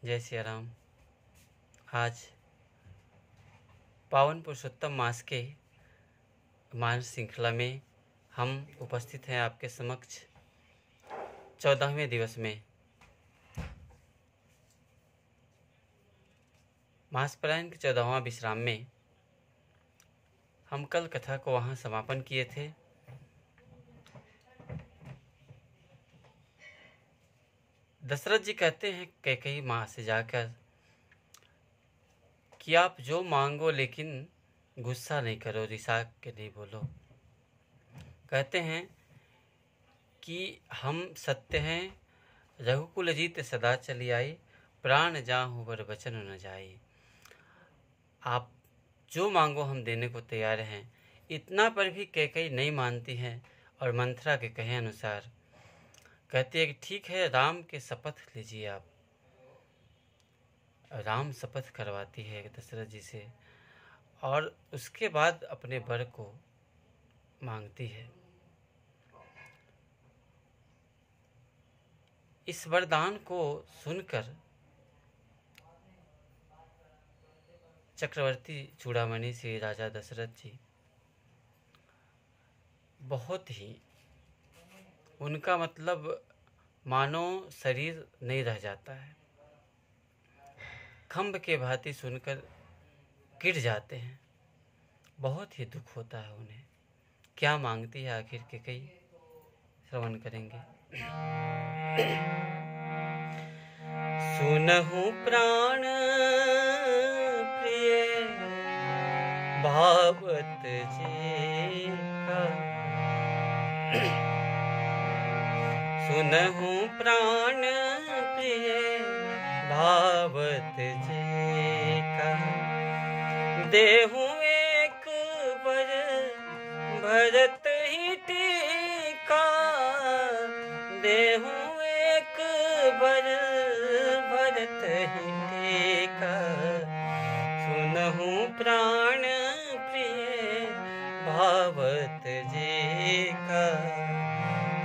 जय सिया राम। आज पावन पुरुषोत्तम मास के मानस श्रृंखला में हम उपस्थित हैं आपके समक्ष 14वें दिवस में। मासपरायण के 14वां विश्राम में हम कल कथा को वहाँ समापन किए थे। दशरथ जी कहते हैं कैकेयी माँ से जाकर कि आप जो मांगो लेकिन गुस्सा नहीं करो, रिसा के नहीं बोलो। कहते हैं कि हम सत्य हैं, रघुकुल जीत सदा चली आई, प्राण जाहु वर वचन न जाई। आप जो मांगो हम देने को तैयार हैं। इतना पर भी कैकेयी नहीं मानती है और मंथरा के कहे अनुसार कहती है कि ठीक है, राम के शपथ लीजिए। आप राम शपथ करवाती है दशरथ जी से और उसके बाद अपने वर को मांगती है। इस वरदान को सुनकर चक्रवर्ती चूड़ामणि श्री राजा दशरथ जी बहुत ही, उनका मतलब मानो शरीर नहीं रह जाता है, खम्भ के भांति सुनकर गिर जाते हैं। बहुत ही दुख होता है उन्हें। क्या मांगती है आखिर कैकेयी, श्रवण करेंगे। सुनहु प्राण प्रिय भावत जी का, सुनहु प्राण प्रिय भावत जी का, देहु एक बर भरत ही टीका, देहु एक बर भरत ही टीका, सुनहु प्राण प्रिय भावत जी का,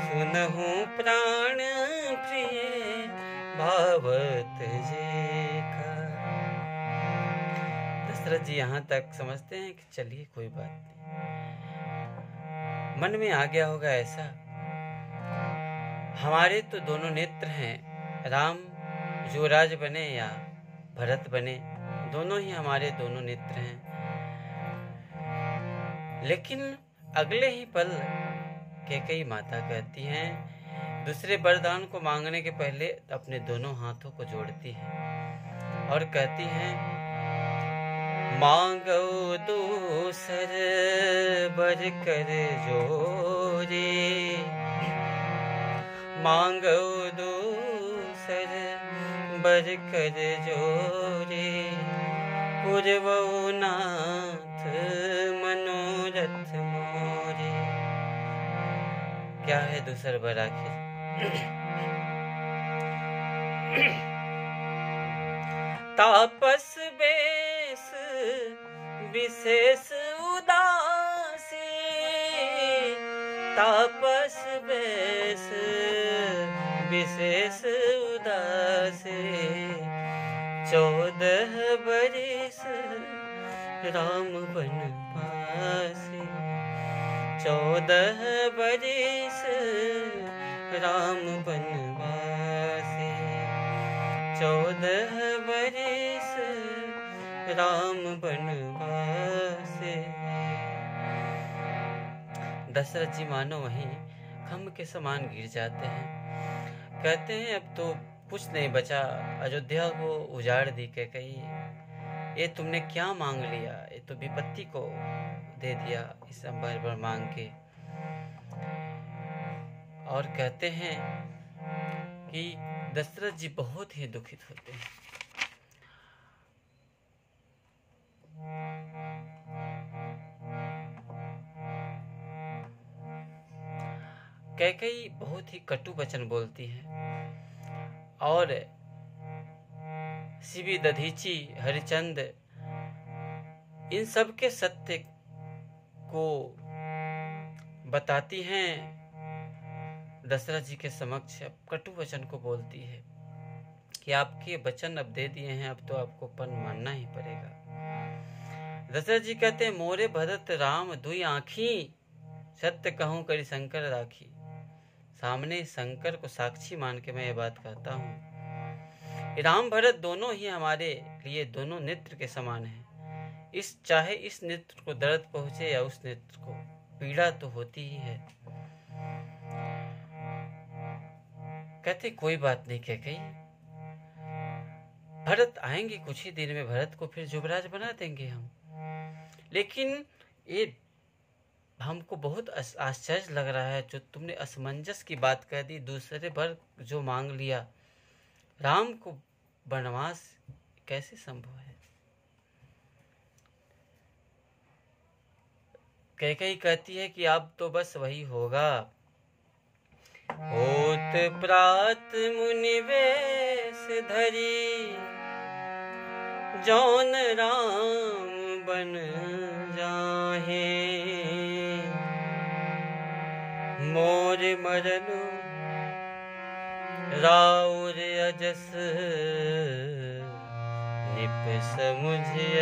सुनहु प्राण प्रिय भावत जी का। दशरथ जी यहाँ तक समझते हैं कि चलिए कोई बात नहीं, मन में आ गया होगा ऐसा। हमारे तो दोनों नेत्र हैं, राम युवराज बने या भरत बने, दोनों ही हमारे दोनों नेत्र हैं। लेकिन अगले ही पल कैकेयी माता कहती हैं, दूसरे वरदान को मांगने के पहले अपने दोनों हाथों को जोड़ती हैं और कहती हैं, मांगो दूसर बर कर जोरे, मांगो दूसर बर कर जोरे, पुरवो नाथ मनोरथ मोरे। क्या है दूसर बर आखिर? तापस बेस विशेष उदासी, तापस बेस विशेष उदासी, 14 बरिस राम बनवासी, 14 बरिस राम बनवासी, 14 बरिस राम बनवासी। दशरथ जी मानो वहीं खम्भ के समान गिर जाते हैं। कहते हैं अब तो कुछ नहीं बचा, अयोध्या को उजाड़ दी कैकेयी, ये तुमने क्या मांग लिया, ये तो विपत्ति को दे दिया इस अंबर पर मांग के। और कहते हैं कि दशरथ जी बहुत ही दुखित होते हैं। कैकेयी बहुत ही कटु वचन बोलती है और शिवी, दधीची, हरिचंद इन सब के सत्य को बताती हैं दशरथ जी के समक्ष, कटु वचन को बोलती है कि आपके वचन अब दे दिए हैं, अब तो आपको पन मानना ही पड़ेगा। दशरथ जी कहते हैं, मोरे भरत राम दुई आँखी, सत्य कहूँ करी शंकर राखी। सामने शंकर को साक्षी मान के मैं ये बात कहता हूँ, राम भरत दोनों ही हमारे लिए दोनों नेत्र के समान हैं। चाहे इस नेत्र को दर्द पहुंचे या उस नेत्र को, पीड़ा तो होती ही है। कहते कोई बात नहीं कैकेयी, भरत आएंगे कुछ ही दिन में, भरत को फिर युवराज बना देंगे हम। लेकिन ये हमको बहुत आश्चर्य लग रहा है, जो तुमने असमंजस की बात कह दी, दूसरे वर जो मांग लिया, राम को वनवास कैसे संभव है। कैकेयी कहती है कि अब तो बस वही होगा। होत प्रात मुनि वेश धरी, जौन राम बन जाहे। मोर मरनु राउर अजस, निप समुझिय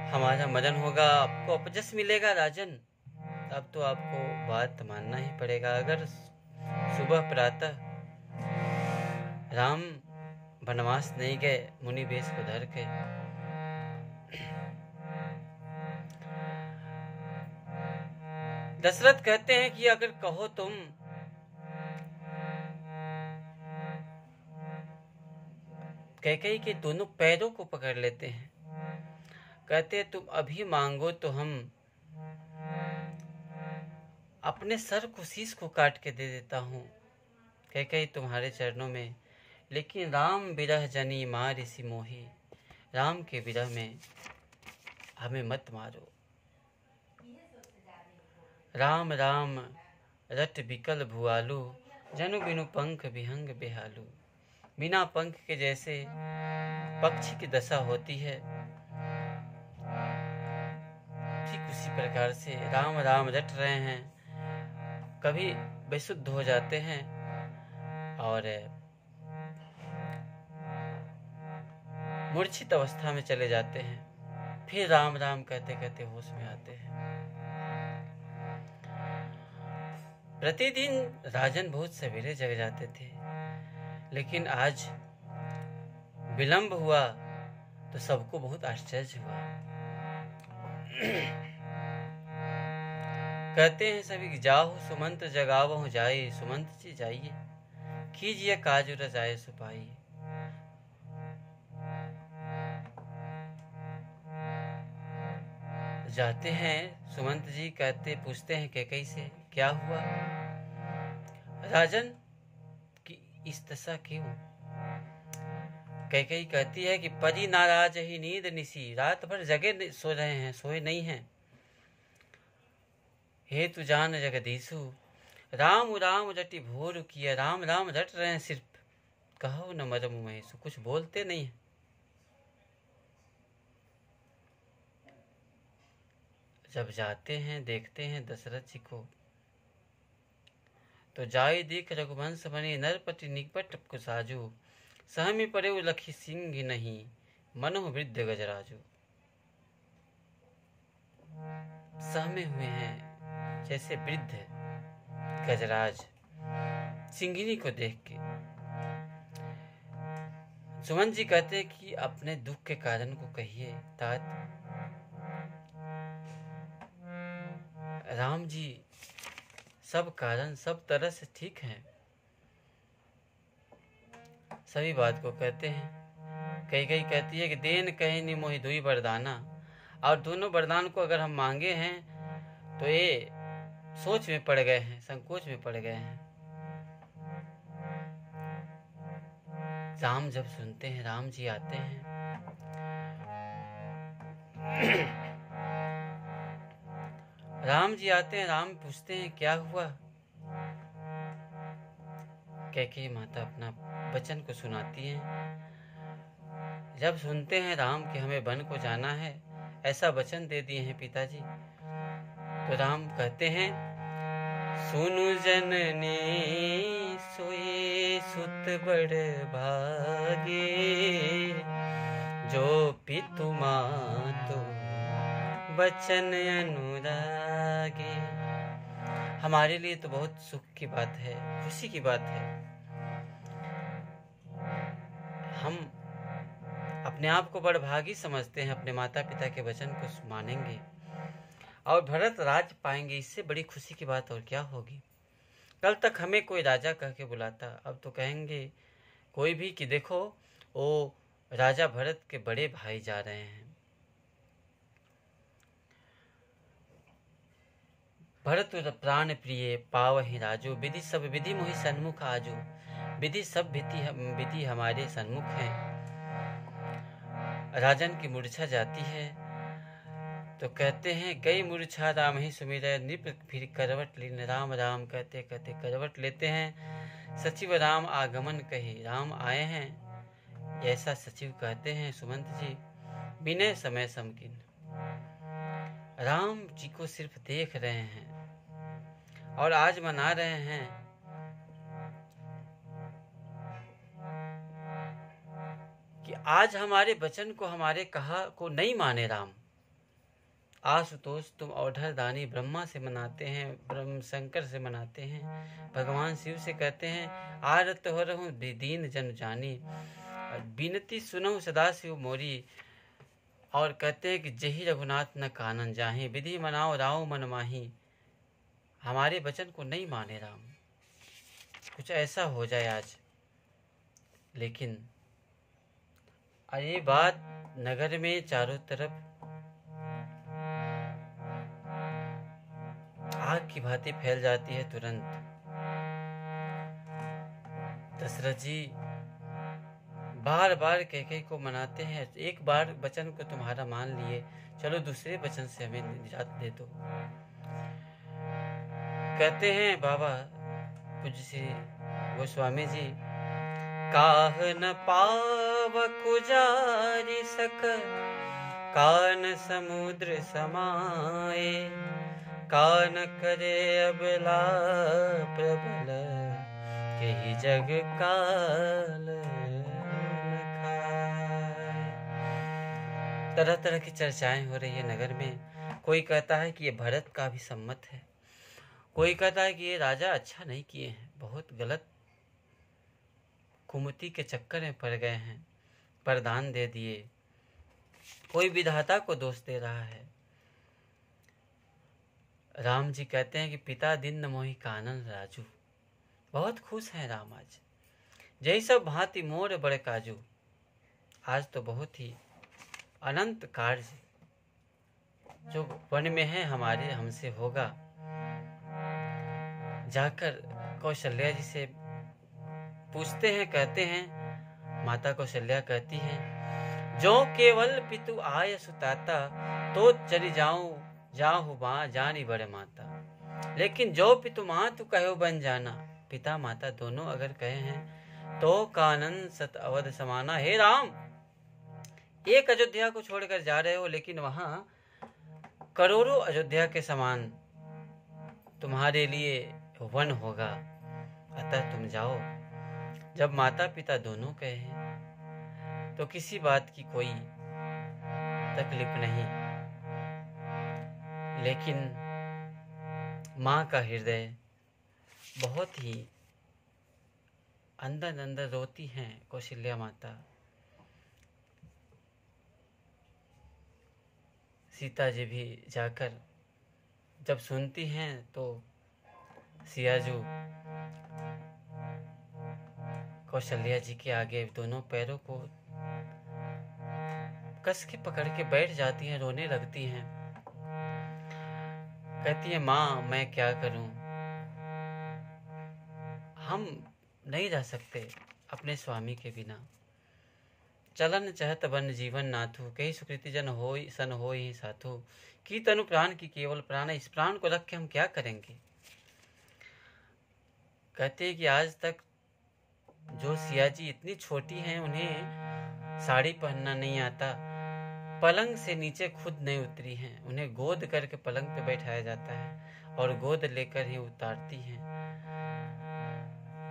हमारा मदन होगा, आपको अपजस मिलेगा राजन। अब तो आपको बात मानना ही पड़ेगा। अगर सुबह प्रातः राम वनवास नहीं गए, मुनि वेश को धर के, दशरथ कहते हैं कि अगर कहो तुम, कैकेयी के दोनों पैरों को पकड़ लेते हैं, कहते तुम अभी मांगो तो हम अपने सर को, शीश को काट के दे देता हूँ कैकेयी तुम्हारे चरणों में। लेकिन राम विरह जनी मार सी मोही, राम के विरह में हमें मत मारो। राम राम रट बिकल भुआलू, जनु बिनु पंख विहंग बेहालू। बिना पंख के जैसे पक्षी की दशा होती है, ठीक उसी प्रकार से राम राम रट रहे हैं, कभी बेसुध हो जाते हैं और मूर्छित अवस्था में चले जाते हैं, फिर राम राम कहते कहते होश में आते हैं। प्रतिदिन राजन बहुत सवेरे जग जाते थे, लेकिन आज विलंब हुआ तो सबको बहुत आश्चर्य हुआ। कहते हैं सभी कि जाहु सुमंत जगावहु जाए, सुमंत जी जाइए, कीजिए काज रजाए सुपाई। जाते हैं सुमंत जी, कहते पूछते हैं कैकेयी से क्या हुआ राजन की इस दशा क्यों। कैकेयी कहती है कि परी नाराज ही नींद निसी, रात भर जगे सो रहे हैं, सोए नहीं हैं। हे तु जान जगदीशु, राम राम रटि भोर किया, राम राम रट रहे हैं सिर्फ, कहो न मरम महेशु, कुछ बोलते नहीं है। जब जाते हैं देखते हैं दशरथ जी को, तो जाय देख रघुवंश बने, नरपति निकट कुसाजू। सहमी पड़े लखी सिंह नहीं, मनो वृद्ध गजराजू। सहमे हुए हैं जैसे वृद्ध गजराज सिंगिनी को देख के। सुमन जी कहते हैं कि अपने दुख के कारण को कहिए तात। राम जी सब कारण सब तरह से ठीक हैं, सभी बात को कहते हैं। कैकेयी कहती है कि देन कहे नि मोहि दुई वरदाना, और दोनों वरदान को अगर हम मांगे हैं तो ये सोच में पड़ गए हैं, संकोच में पड़ गए हैं। राम जब सुनते हैं, राम जी आते हैं, राम जी आते हैं, राम पूछते हैं क्या हुआ। कैकेयी माता अपना वचन को सुनाती हैं। जब सुनते हैं राम कि हमें वन को जाना है, ऐसा वचन दे दिए हैं पिताजी, तो राम कहते हैं, सुनु जननी सोई सुत बड़ भागे, जो पितु मातु बचन अनुरागे। हमारे लिए तो बहुत सुख की बात है, खुशी की बात है। हम अपने आप को बड़ भागी समझते हैं, अपने माता पिता के वचन को मानेंगे और भरत राज पाएंगे। इससे बड़ी खुशी की बात और क्या होगी। कल तक हमें कोई राजा कह के बुलाता, अब तो कहेंगे कोई भी कि देखो वो राजा भरत के बड़े भाई जा रहे हैं। भरत प्राण प्रिय पावहि राजो, विधि सब विधि मोहि सन्मुख आजो। विधि सब विधि हमारे सन्मुख हैं। राजन की मूर्छा जाती है तो कहते हैं, गई मूर्छा राम ही सुमिरै, नृप फिर करवट लीन। राम राम कहते कहते करवट लेते हैं। सचिव राम आगमन कहे, राम आए हैं ऐसा सचिव कहते हैं। सुमंत जी बिना समय समकिन, राम जी को सिर्फ देख रहे हैं और आज मना रहे हैं कि आज हमारे वचन को, हमारे कहा को नहीं माने राम। आशुतोष तुम औढ़र दानी, ब्रह्मा से मनाते हैं, ब्रह्म शंकर से मनाते हैं, भगवान शिव से कहते हैं, आरत हो रहूं दीन जन जानी, बिनती सुनो सदा शिव मोरी। और कहते हैं कि जही रघुनाथ न कानन जाहि, विधि मनाओ राव मन माही। हमारे वचन को नहीं माने राम। कुछ ऐसा हो जाए आज। लेकिन ये बात नगर में चारों तरफ आग की भांति फैल जाती है तुरंत। दशरथ जी बार बार कह को मनाते हैं, एक बार वचन को तुम्हारा मान लिए, चलो दूसरे वचन से हमें निजात दे दो। कहते हैं बाबा पूज्य श्री गोस्वामी जी, काह न पाव कुजारी सक, कान समुद्र समाए, कान करे अबला प्रबल, कही जग काल न खाए। तरह तरह की चर्चाएं हो रही है नगर में। कोई कहता है कि ये भरत का भी सम्मत है, कोई कहता है कि ये राजा अच्छा नहीं किए हैं, बहुत गलत कुमति के चक्कर में पड़ गए हैं, वरदान दे दिए। कोई विधाता को दोष दे रहा है। राम जी कहते हैं कि पिता दिन न मोहि कानन राजू। बहुत खुश हैं राम आज, जय सब भांति मोर बड़ काजू। आज तो बहुत ही अनंत कार्य जो वन में है हमारे हमसे होगा। जाकर कौशल्या जी से पूछते हैं, कहते हैं, माता कौशल्या कहती हैं, जो केवल पितु आय सुताता, तो चली जाऊं माँ जानी बड़े माता। लेकिन जो पितु मातु कहो बन जाना, पिता माता दोनों अगर कहे हैं तो कानन सत अवध समाना। हे राम, एक अयोध्या को छोड़कर जा रहे हो, लेकिन वहां करोड़ों अयोध्या के समान तुम्हारे लिए वन होगा, अतः तुम जाओ। जब माता पिता दोनों कहे तो किसी बात की कोई तकलीफ नहीं। लेकिन माँ का हृदय बहुत ही अंदर अंदर रोती हैं कौशल्या माता। सीता जी भी जाकर जब सुनती हैं तो सियाजू कौशल्या जी के आगे दोनों पैरों को कस के पकड़ के बैठ जाती हैं, रोने लगती हैं। कहती है, माँ मैं क्या करूं, हम नहीं रह सकते अपने स्वामी के बिना। चलन चहत वन जीवन नाथु, कई सुकृति जन होई सन होई ही साथु। की तनु प्राण की केवल प्राण, इस प्राण को रख के हम क्या करेंगे। कहते हैं कि आज तक जो सिया जी इतनी छोटी हैं, उन्हें साड़ी पहनना नहीं आता, पलंग से नीचे खुद नहीं उतरी हैं। उन्हें गोद करके पलंग पे बैठाया जाता है और गोद लेकर ही उतारती हैं,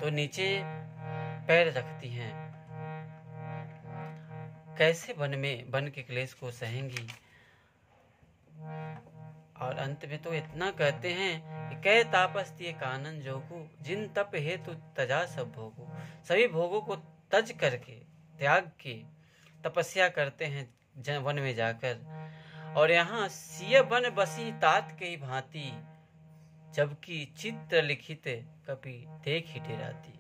तो नीचे पैर रखती हैं। कैसे बन के क्लेश को सहेंगी। और अंत में तो इतना कहते हैं कि कै तापस तिए कानन जोगु, जिन तप हेतु तजा सब भोगु। सभी भोगों को तज करके, त्याग के तपस्या करते हैं वन में जाकर। और यहाँ सिय बन बसी तात के ही भांति, जबकि चित्र लिखित कभी देख ही डेराती।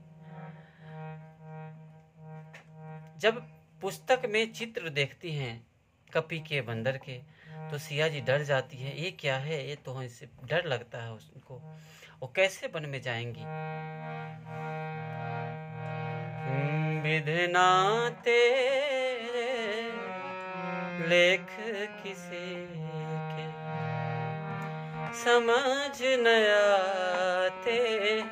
जब पुस्तक में चित्र देखती हैं कपि के बंदर के, तो सिया जी डर जाती है। ये क्या है, ये तो इससे डर लगता है उसको। वो कैसे वन में जाएंगी। विधना तेरे लेख किसे के, समझ न आते हैं।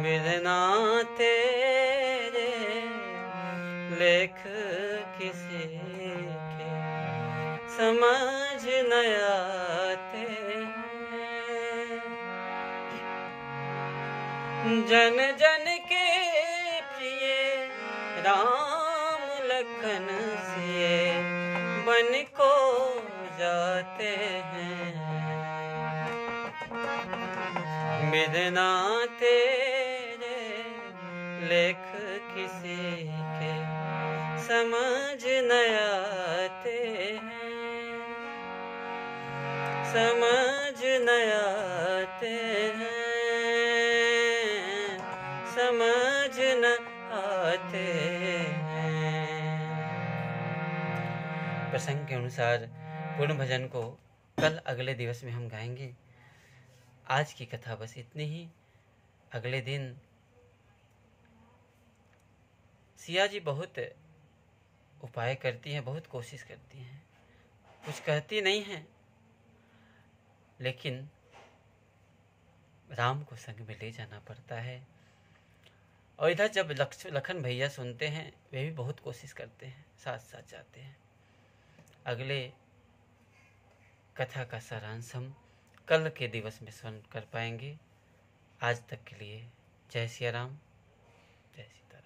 विधना तेरे लेख किसे के, समझ न आते हैं। जन जन के प्रिय राम लखन सिए, बन को जाते हैं। विधना तेरे लेख किसे के, समझ न आते हैं। समझ न आते हैं। समझ न आते हैं। प्रसंग के अनुसार पूर्ण भजन को कल अगले दिवस में हम गाएंगे। आज की कथा बस इतनी ही। अगले दिन सिया जी बहुत उपाय करती हैं, बहुत कोशिश करती हैं, कुछ कहती नहीं हैं, लेकिन राम को संग में ले जाना पड़ता है। और इधर जब लखन भैया सुनते हैं, वे भी बहुत कोशिश करते हैं, साथ साथ जाते हैं। अगले कथा का सारांश हम कल के दिवस में सुन कर पाएंगे। आज तक के लिए जय सिया राम, जय सीता।